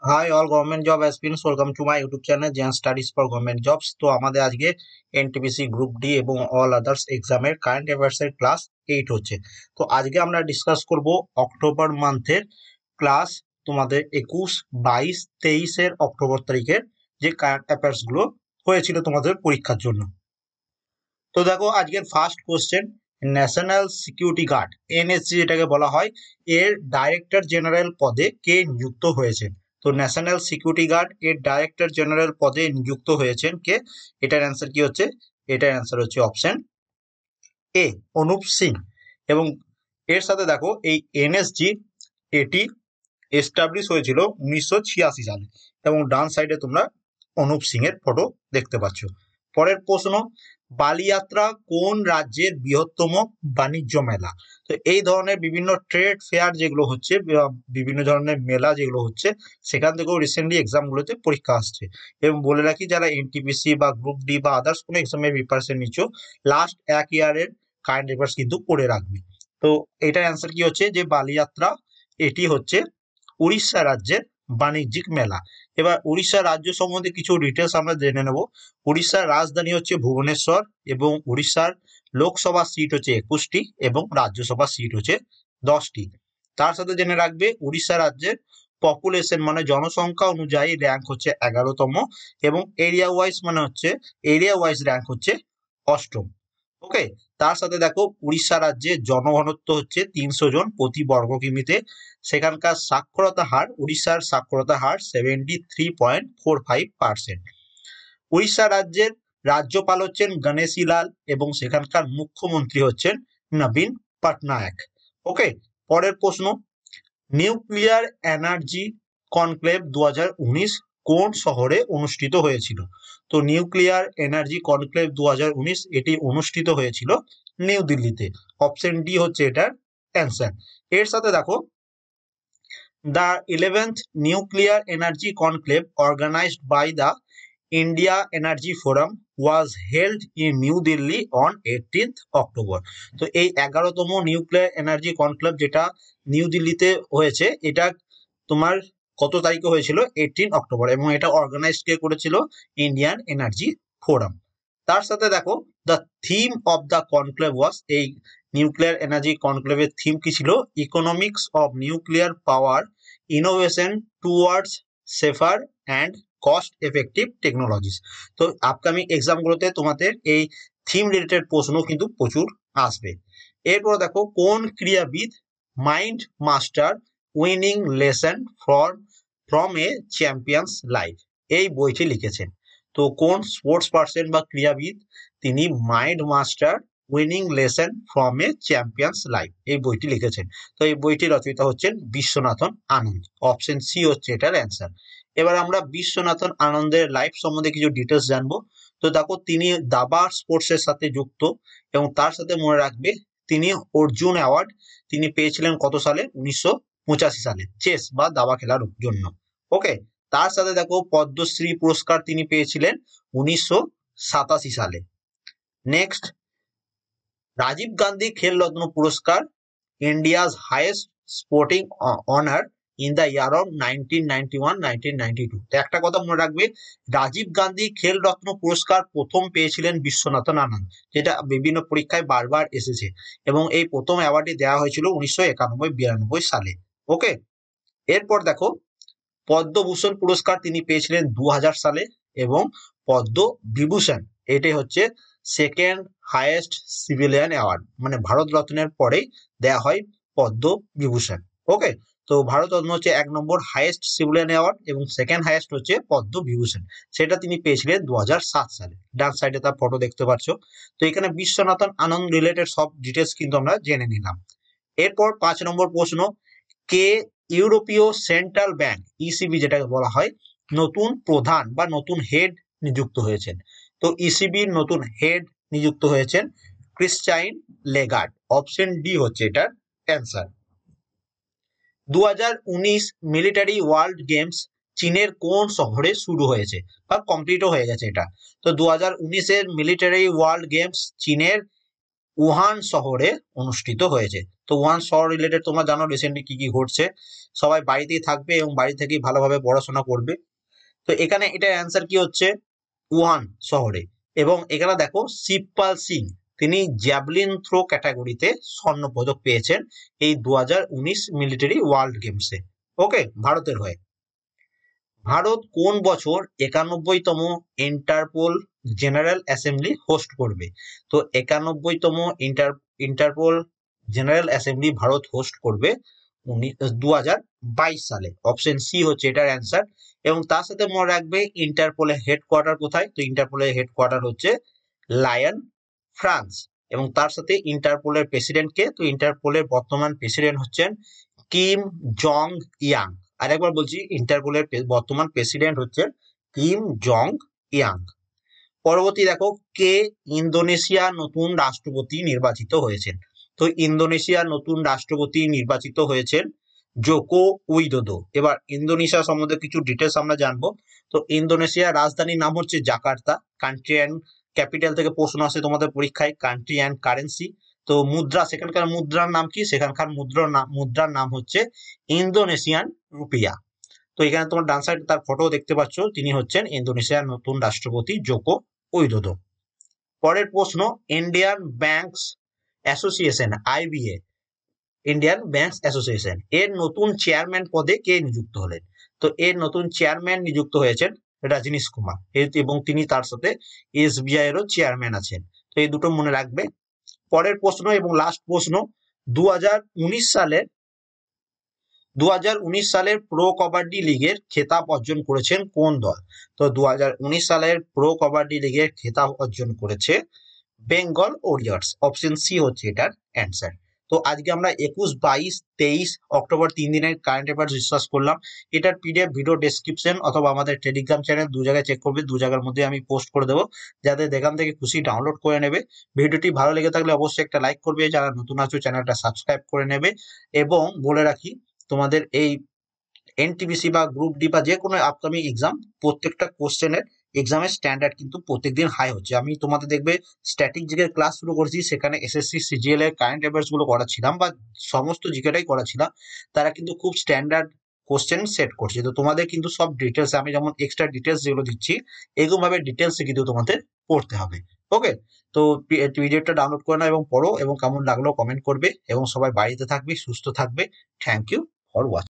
High all government job aspirants, welcome to my YouTube channel gen studies for government jobs. তো আমাদের আজকে NTPC group D এবং all others এক্সামের current অ্যাফেয়ার্সের class 8 হচ্ছে। তো আজকে আমরা ডিসকাস করব অক্টোবর মান্থের ক্লাস তোমাদের 21, 22, 23 অক্টোবর তারিখের যে কারেন্ট অ্যাফেয়ার্স গুলো হয়েছিল তোমাদের পরীক্ষার জন্য। তো দেখো আজকের first question, national security guard NSG যেটাকে বলা হয়, এর ডাইরেক্টর জেনারেল পদে কে নিযুক্ত হয়েছেন? তো ন্যাশনাল সিকিউরিটি গার্ড এর ডাইরেক্টর জেনারেল পদে নিযুক্ত হয়েছেন কে? এটার অ্যান্সার কি হচ্ছে? এটার অ্যান্সার হচ্ছে অপশন এ, অনুপ সিং। এবং এর সাথে দেখো এই এনএসজি এটি এস্টাবলিশ হয়েছিল 1986 সালে, এবং ডান সাইডে তোমরা অনুপ সিং এর ফটো দেখতে পাচ্ছ। পরের প্রশ্ন, বালিযাত্রা কোন রাজ্যের বৃহত্তম বাণিজ্য মেলা? তো এই ধরনের বিভিন্ন ট্রেড ফেয়ার যেগুলো হচ্ছে, বিভিন্ন ধরনের মেলা যেগুলো হচ্ছে, সেখান থেকেও রিসেন্টলি এক্সাম গুলোতে পরীক্ষা আসছে। এবং বলে রাখি, যারা এনটিপিসি বা গ্রুপ ডি বা আদার্স কোনো এক্সামের প্রিপারেশন নিচ্ছ, লাস্ট এক ইয়ারের কারেন্ট অ্যাফেয়ার্স কিন্তু পড়ে রাখবে। তো এটার অ্যান্সার কি হচ্ছে? যে বালিযাত্রা এটি হচ্ছে উড়িষ্যা রাজ্যের বাণিজ্যিক মেলা। এবার উড়িষ্যা রাজ্য সম্বন্ধে কিছু ডিটেলস আমরা জেনে নেব। উড়িষ্যার রাজধানী হচ্ছে ভুবনেশ্বর, এবং উড়িষ্যার লোকসভা সিট হচ্ছে 21টি এবং রাজ্যসভা সিট হচ্ছে 10টি। তার সাথে জেনে রাখবে উড়িষ্যা রাজ্যের পপুলেশন মানে জনসংখ্যা অনুযায়ী র্যাঙ্ক হচ্ছে 11তম, এবং এরিয়া ওয়াইজ র্যাঙ্ক হচ্ছে 8ম। ওকে। তার সাথে দেখো উড়িষ্যা রাজ্যে জনঘনত্ব হচ্ছে 300 জন প্রতি বর্গ কিমিতে। সেখানকার সাক্ষরতা হার, উড়িষ্যার সাক্ষরতা হার 73.45%। উড়িষ্যা রাজ্যের রাজ্যপাল হচ্ছেন গণেশী লাল, এবং সেখানকার মুখ্যমন্ত্রী হচ্ছেন নবীন পটনায়ক। ওকে। পরের প্রশ্ন, নিউক্লিয়ার এনার্জি কনক্লেভ 2019 কোন শহরে অনুষ্ঠিত হয়েছিল? তো নিউক্লিয়ার এনার্জি কনক্লেভ 2019 এটি অনুষ্ঠিত হয়েছিল নিউ দিল্লিতে। অপশন ডি হচ্ছে এটার অ্যান্সার। এর সাথে দেখো, the 11th nuclear energy conclave organised by the India energy forum was held in new Delhi on 18th October. তো এই 11তম নিউক্লিয়ার এনার্জি কনক্লেভ যেটা নিউ দিল্লিতে হয়েছে, এটা তোমার কত তারিখে হয়েছিল? 18 অক্টোবর, এবং এটা অর্গানাইজ কে করেছিল? Indian energy forum. তার সাথে দেখো, the theme of the conclave was, এই নিউক্লিয়ার এনার্জি কনক্লেভের থিম কি ছিল? Economics of nuclear power, innovation towards safer and cost effective technologies. তো আপকামিং এক্সামগুলোতে তোমাদের এই থিম রিলেটেড প্রশ্ন কিন্তু প্রচুর আসবে। এরপর দেখো, কোন ক্রীড়াবিদ mind master winning lesson from a champions life এই বইটি লিখেছেন? তো কোন স্পোর্টস পার্সন বা ক্রীড়াবিদ তিনি mind master winning lesson from a champions life এই বইটি লিখেছেন? তো এই বইটির রচয়িতা হচ্ছেন বিশ্বনাথন আনন্দ। অপশন সি হচ্ছে এটার অ্যান্সার। এবার আমরা বিশ্বনাথন আনন্দের লাইফ সম্বন্ধে কিছু ডিটেলস জানবো। তো দেখো, তিনি দাবা স্পোর্টস এর সাথে যুক্ত, এবং তার সাথে মনে রাখবে তিনি অর্জুন অ্যাওয়ার্ড তিনি পেয়েছিলেন কত সালে? 1985 সালে, চেস বা দাবা খেলার জন্য। ওকে। তার সাথে দেখো, পদ্মশ্রী পুরস্কার তিনি পেয়েছিলেন 1987 সালে। নেক্সট, রাজীব গান্ধী খেল রত্ন পুরস্কার, India's highest sporting honour in the year of 1991-1992। তো একটা কথা মনে রাখবে, রাজীব গান্ধী খেল রত্ন পুরস্কার প্রথম পেয়েছিলেন বিশ্বনাথন আনন্দ, যেটা বিভিন্ন পরীক্ষায় বারবার এসেছে, এবং এই প্রথম অ্যাওয়ার্ডটি দেওয়া হয়েছিল 1991-92 সালে। ওকে। এরপর দেখো, পদ্মভূষণ পুরস্কার তিনি পেয়েছিলেন 2000 সালে, এবং পদ্মবিভূষণ এটাই হচ্ছে সেকেন্ড হাইয়েস্ট সিভিলিয়ান অ্যাওয়ার্ড, মানে ভারত রত্নের পরেই দেয়া হয় পদ্মবিভূষণ। ওকে। তো ভারত রত্ন হচ্ছে 1 নম্বর হাইয়েস্ট সিভিলিয়ান অ্যাওয়ার্ড, এবং সেকেন্ড হাইয়েস্ট হচ্ছে পদ্মবিভূষণ, সেটা তিনি পেয়েছিলেন 2007 সালে। ডান সাইডে তার ফটো দেখতে পাচ্ছ। তো এখানে বিশ্বনাথন আনন্দ রিলেটেড সব ডিটেলস কিন্তু আমরা জেনে নিলাম। এরপর 5 নম্বর প্রশ্ন, কে ইউরোপীয় সেন্ট্রাল ব্যাংক ইসিবি যেটাকে বলা হয় নতুন প্রধান বা নতুন হেড নিযুক্ত হয়েছেন? তো ইসিবির নতুন হেড নিযুক্ত হয়েছেন ক্রিস্টাইন লেগার্ড। অপশন ডি হচ্ছে এটার অ্যান্সার। 2019 মিলিটারি ওয়ার্ল্ড গেমস চীনের কোন শহরে শুরু হয়েছে বা কমপ্লিটও হয়ে গেছে এটা? তো 2019-এর মিলিটারি ওয়ার্ল্ড গেমস চীনের উহান শহরে অনুষ্ঠিত হয়েছে। তো উহান শহর রিলেটেড তোমরা জানো রিসেন্টলি কি কি ঘটছে, সবাই বাড়িতেই থাকবে এবং বাড়ি থেকেই ভালোভাবে পড়াশোনা করবে। তো এখানে এটার অ্যান্সার কি হচ্ছে উহান শহরে। এবং এখানে দেখো শিবপাল সিং তিনি জ্যাভলিন থ্রো ক্যাটাগরিতে স্বর্ণ পদক পেয়েছেন এই 2019 মিলিটারি ওয়ার্ল্ড গেমসে। ওকে, ভারতের হয়ে। ভারত কোন বছর 91তম ইন্টারপোল জেনারেল অ্যাসেম্বলি হোস্ট করবে? তো 91তম Interpol general assembly Bharat host করবে 2022 সালে। অপশন সি হচ্ছে এটার অ্যান্সার। এবং তার সাথে মনে রাখবে ইন্টারপোলের হেডকোয়ার্টার কোথায়? তো ইন্টারপোলের হেডকোয়ার্টার হচ্ছে লায়ন, ফ্রান্স। এবং তার সাথে ইন্টারপোলের প্রেসিডেন্ট কে? তো ইন্টারপোলের বর্তমান প্রেসিডেন্ট হচ্ছেন কিম জং ইয়াং। আরেকবার বলছি, ইন্টারপোলের বর্তমান প্রেসিডেন্ট হচ্ছেন কিম জং ইয়াং। পরবর্তী দেখো, কে ইন্দোনেশিয়া নতুন রাষ্ট্রপতি নির্বাচিত হয়েছেন? তো ইন্দোনেশিয়ার নতুন রাষ্ট্রপতি নির্বাচিত হয়েছেন জোকো উইদোদো। এবার ইন্দোনেশিয়া সম্বন্ধে কিছু ডিটেলস আমরা জানবো। তো ইন্দোনেশিয়ার রাজধানীর নাম হচ্ছে জাকার্তা। কান্ট্রি অ্যান্ড ক্যাপিটাল থেকে প্রশ্ন আসে তোমাদের পরীক্ষায়, কান্ট্রি অ্যান্ড কারেন্সি। তো মুদ্রা, সেখানকার মুদ্রার নাম কি? সেখানকার মুদ্রার নাম হচ্ছে ইন্দোনেশিয়ান রুপিয়া। তো এখানে তোমার ডান সাইডে তার ফটো দেখতে পাচ্ছ, তিনি হচ্ছেন ইন্দোনেশিয়ার নতুন রাষ্ট্রপতি জোকো উইদোদো। পরের প্রশ্ন, Indian banks association IBA, Indian banks association এর নতুন চেয়ারম্যান পদে কে নিযুক্ত হলেন? তো এর নতুন চেয়ারম্যান নিযুক্ত হয়েছেন রজনীশ কুমার, এবং তিনি তার সাথে এসবিআই এরও চেয়ারম্যান আছেন। তো এই দুটো মনে রাখবে। পরের প্রশ্ন এবং লাস্ট প্রশ্ন, 2019 সালের প্রো কবাডি লিগের খেতাব অর্জন করেছেন কোন দল? তো 2019 সালের প্রো কবাডি লিগের খেতাব অর্জন করেছে বেঙ্গল ওরিয়র্স। অপশন সি হচ্ছে এটার অ্যান্সার। তো আজকে আমরা 21, 22, 23 অক্টোবর 3 দিনের কারেন্ট অ্যাফেয়ার্স ডিসকাস করলাম। এটার পিডিএফ ভিডিও ডেসক্রিপশন অথবা আমাদের টেলিগ্রাম চ্যানেল দু জায়গায় চেক করবে, দু জায়গার মধ্যে আমি পোস্ট করে দেবো, যাতে দেখান থেকে খুশি ডাউনলোড করে নেবে। ভিডিওটি ভালো লেগে থাকলে অবশ্যই একটা লাইক করবে, যারা নতুন আছো চ্যানেলটা সাবস্ক্রাইব করে নেবে। এবং বলে রাখি, তোমাদের এই এনটিপিসি বা গ্রুপ ডি বা যে কোনো আপকামিং এক্সাম, প্রত্যেকটা কোশ্চেনের এক্সামের স্ট্যান্ডার্ড কিন্তু প্রত্যেকদিন হাই হচ্ছে। আমি তোমাদের দেখবে স্ট্যাটিক জিকের ক্লাস শুরু করেছি, সেখানে এসএসসি সিজিএল এর কারেন্ট অ্যাফেয়ার্স গুলো করাচ্ছিলাম বা সমস্ত জিকেটাই করাচ্ছিলাম। তারা কিন্তু খুব স্ট্যান্ডার্ড কোশ্চেন সেট করছে। তো তোমাদের কিন্তু সব ডিটেলস, আমি যেমন এক্সট্রা ডিটেলস যেগুলো দিচ্ছি, এরকম ভাবে ডিটেলস কিন্তু তোমাদের পড়তে হবে। ওকে, তো পিডিএফটা ডাউনলোড করে নাও এবং পড়ো, এবং কেমন লাগলো কমেন্ট করবে, এবং সবাই বাড়িতে থাকবে, সুস্থ থাকবে। Thank you for watching.